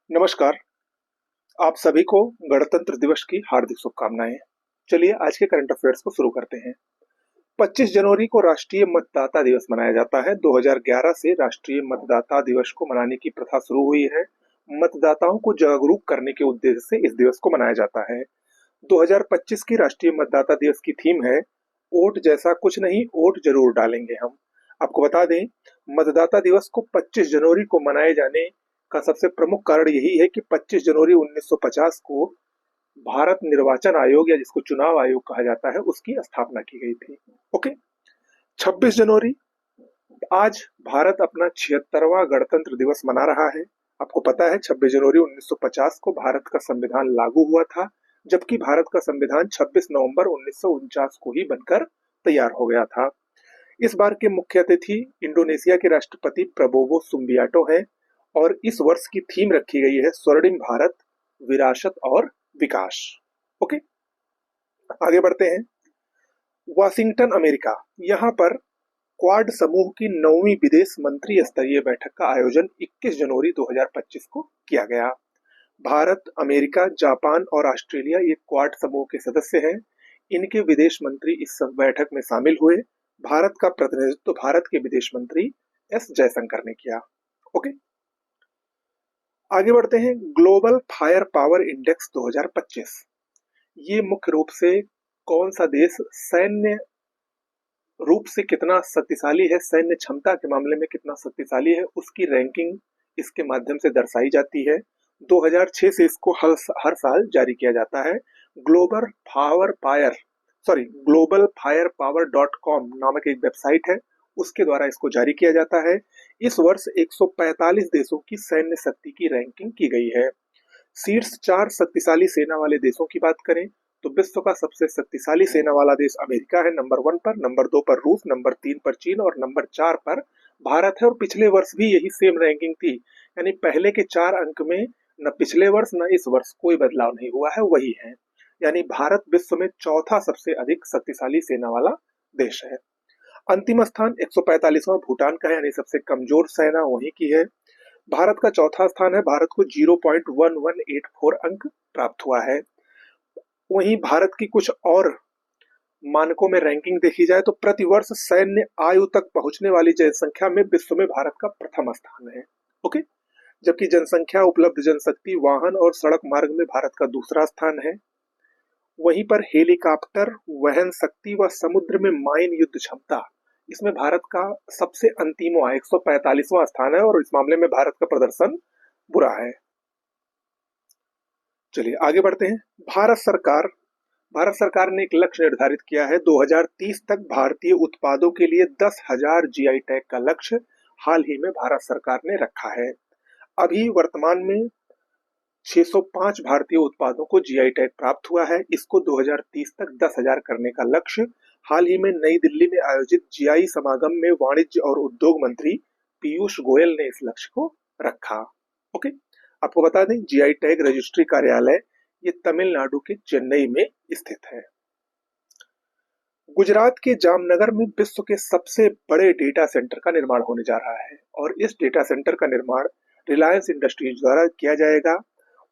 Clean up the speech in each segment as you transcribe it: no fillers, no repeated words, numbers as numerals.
नमस्कार। आप सभी को गणतंत्र दिवस की हार्दिक शुभकामनाएं। चलिए आज के करंट अफेयर्स को शुरू करते हैं। 25 जनवरी को राष्ट्रीय मतदाता दिवस मनाया जाता है। 2011 से राष्ट्रीय मतदाता दिवस को मनाने की प्रथा शुरू हुई है। मतदाताओं को जागरूक करने के उद्देश्य से इस दिवस को मनाया जाता है। 2025 की राष्ट्रीय मतदाता दिवस की थीम है वोट जैसा कुछ नहीं, वोट जरूर डालेंगे हम। आपको बता दें, मतदाता दिवस को 25 जनवरी को मनाए जाने का सबसे प्रमुख कारण यही है कि 25 जनवरी 1950 को भारत निर्वाचन आयोग या जिसको चुनाव आयोग कहा जाता है उसकी स्थापना की गई थी। ओके। 26 जनवरी आज भारत अपना 76वां गणतंत्र दिवस मना रहा है। आपको पता है 26 जनवरी 1950 को भारत का संविधान लागू हुआ था, जबकि भारत का संविधान 26 नवंबर 1949 को ही बनकर तैयार हो गया था। इस बार के मुख्य अतिथि इंडोनेशिया के राष्ट्रपति प्रबोवो सुबियांटो हैं और इस वर्ष की थीम रखी गई है स्वर्णिम भारत, विरासत और विकास। ओके, आगे बढ़ते हैं। वाशिंगटन अमेरिका, यहाँ पर क्वाड समूह की 9वीं विदेश मंत्री स्तरीय बैठक का आयोजन 21 जनवरी 2025 को किया गया। भारत, अमेरिका, जापान और ऑस्ट्रेलिया ये क्वाड समूह के सदस्य हैं। इनके विदेश मंत्री इस बैठक में शामिल हुए। भारत का प्रतिनिधित्व भारत के विदेश मंत्री एस जयशंकर ने किया। ओके, आगे बढ़ते हैं। ग्लोबल फायर पावर इंडेक्स 2025, ये मुख्य रूप से कौन सा देश सैन्य रूप से कितना शक्तिशाली है, सैन्य क्षमता के मामले में कितना शक्तिशाली है, उसकी रैंकिंग इसके माध्यम से दर्शाई जाती है। 2006 से इसको हर साल जारी किया जाता है। ग्लोबल फायर पावर .com नामक एक वेबसाइट है, उसके द्वारा इसको जारी किया जाता है। इस वर्ष 145 देशों की सैन्य शक्ति की रैंकिंग की गई है। शीर्ष 4 शक्तिशाली सेना वाले देशों की बात करें तो विश्व का सबसे शक्तिशाली सेना वाला देश अमेरिका है नंबर 1 पर, नंबर 2 पर रूस, नंबर 3 पर चीन और नंबर 4 पर भारत है। और पिछले वर्ष भी यही सेम रैंकिंग थी, यानी पहले के 4 अंक में न पिछले वर्ष न इस वर्ष कोई बदलाव नहीं हुआ है, वही है। यानी भारत विश्व में चौथा सबसे अधिक शक्तिशाली सेना वाला देश है। अंतिम स्थान 145वां भूटान का है, यानी सबसे कमजोर सेना वहीं की है। भारत का चौथा स्थान है, भारत को 0.1184 अंक प्राप्त हुआ है। वहीं भारत की कुछ और मानकों में रैंकिंग देखी जाए तो प्रतिवर्ष सैन्य आयु तक पहुंचने वाली जनसंख्या में विश्व में भारत का प्रथम स्थान है। ओके, जबकि जनसंख्या, उपलब्ध जनशक्ति, वाहन और सड़क मार्ग में भारत का दूसरा स्थान है। वहीं पर हेलीकॉप्टर वहन शक्ति व समुद्र में माइन युद्ध क्षमता, इसमें भारत का सबसे अंतिमवां 145वां स्थान है और इस मामले में भारत का प्रदर्शन बुरा है। चलिए आगे बढ़ते हैं। भारत सरकार ने एक लक्ष्य निर्धारित किया है। 2030 तक भारतीय उत्पादों के लिए 10,000 जीआई टैग का लक्ष्य हाल ही में भारत सरकार ने रखा है। अभी वर्तमान में 605 भारतीय उत्पादों को जीआई टैग प्राप्त हुआ है। इसको 2030 तक 10,000 करने का लक्ष्य हाल ही में नई दिल्ली में आयोजित जीआई समागम में वाणिज्य और उद्योग मंत्री पीयूष गोयल ने इस लक्ष्य को रखा। ओके, आपको बता दें जीआई टैग रजिस्ट्री कार्यालय ये तमिलनाडु के चेन्नई में स्थित है। गुजरात के जामनगर में विश्व के सबसे बड़े डेटा सेंटर का निर्माण होने जा रहा है और इस डेटा सेंटर का निर्माण रिलायंस इंडस्ट्रीज द्वारा किया जाएगा।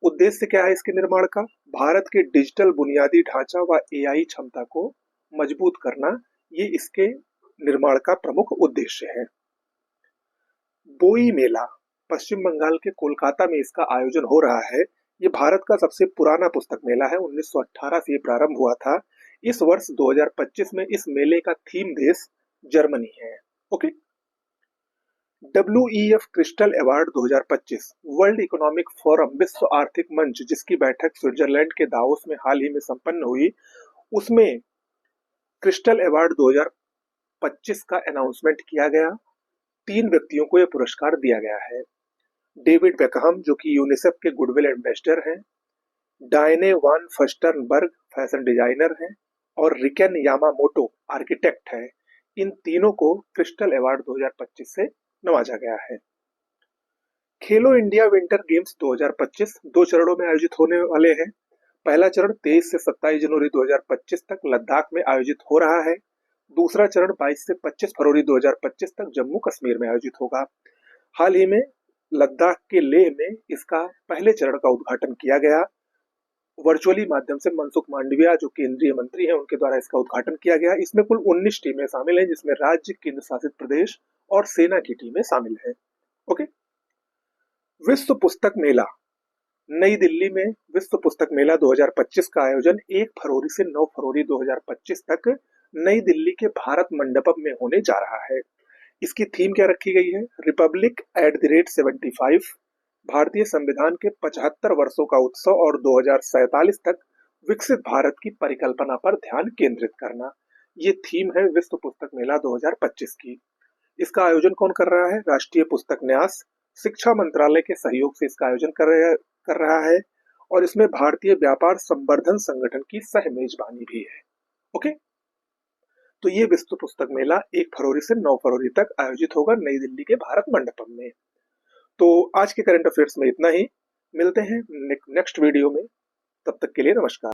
उद्देश्य क्या है इसके निर्माण का? भारत के डिजिटल बुनियादी ढांचा व एआई क्षमता को मजबूत करना, ये इसके निर्माण का प्रमुख उद्देश्य है। बोई मेला, पश्चिम बंगाल के कोलकाता में इसका आयोजन हो रहा है। ये भारत का सबसे पुराना पुस्तक मेला है, 1918 से ये प्रारंभ हुआ था। इस वर्ष 2025 में इस मेले का थीम देश जर्मनी है। Okay, WEF crystal award 2025, world economic forum विश्व आर्थिक मंच, जिसकी बैठक स्विट्जरलैंड के दावोस में हाल ही में संपन्न हुई, उसमें क्रिस्टल अवार्ड 2025 का अनाउंसमेंट किया गया। 3 व्यक्तियों को यह पुरस्कार दिया गया है। डेविड बेकहम जो कि यूनिसेफ के गुडविल एम्बेसडर हैं, डायने वान फस्टनबर्ग फैशन डिजाइनर हैं और रिकेन यामामोटो आर्किटेक्ट है। इन तीनों को क्रिस्टल अवार्ड 2025 से नवाजा गया है। खेलो इंडिया विंटर गेम्स 2025 2 चरणों में आयोजित होने वाले हैं। पहला चरण 23 से 27 जनवरी 2025 तक लद्दाख में आयोजित हो रहा है। दूसरा चरण 22 से 25 फरवरी 2025 तक जम्मू कश्मीर में आयोजित होगा। हाल ही में लद्दाख के लेह में इसका पहले चरण का उद्घाटन किया गया। वर्चुअली माध्यम से मनसुख मांडविया जो केंद्रीय मंत्री हैं उनके द्वारा इसका उद्घाटन किया गया। इसमें कुल 19 टीमें शामिल हैं, जिसमें राज्य, केंद्र शासित प्रदेश और सेना की टीमें शामिल हैं। ओके। विश्व पुस्तक मेला नई दिल्ली में विश्व पुस्तक मेला 2025 का आयोजन 1 फरवरी से 9 फरवरी 2025 तक नई दिल्ली के भारत मंडपम में होने जा रहा है। इसकी थीम क्या रखी गई है? रिपब्लिक एट द रेट 75, भारतीय संविधान के 75 वर्षों का उत्सव और 2047 तक विकसित भारत की परिकल्पना पर ध्यान केंद्रित करना। ये थीम है विश्व पुस्तक मेला 2025 की। इसका आयोजन कौन कर रहा है? राष्ट्रीय पुस्तक न्यास शिक्षा मंत्रालय के सहयोग से इसका आयोजन कर रहा है और इसमें भारतीय व्यापार संवर्धन संगठन की सह मेजबानी भी है। ओके। तो ये विश्व पुस्तक मेला 1 फरवरी से 9 फरवरी तक आयोजित होगा नई दिल्ली के भारत मंडपम में। तो आज के करंट अफेयर्स में इतना ही। मिलते हैं नेक्स्ट वीडियो में। तब तक के लिए नमस्कार।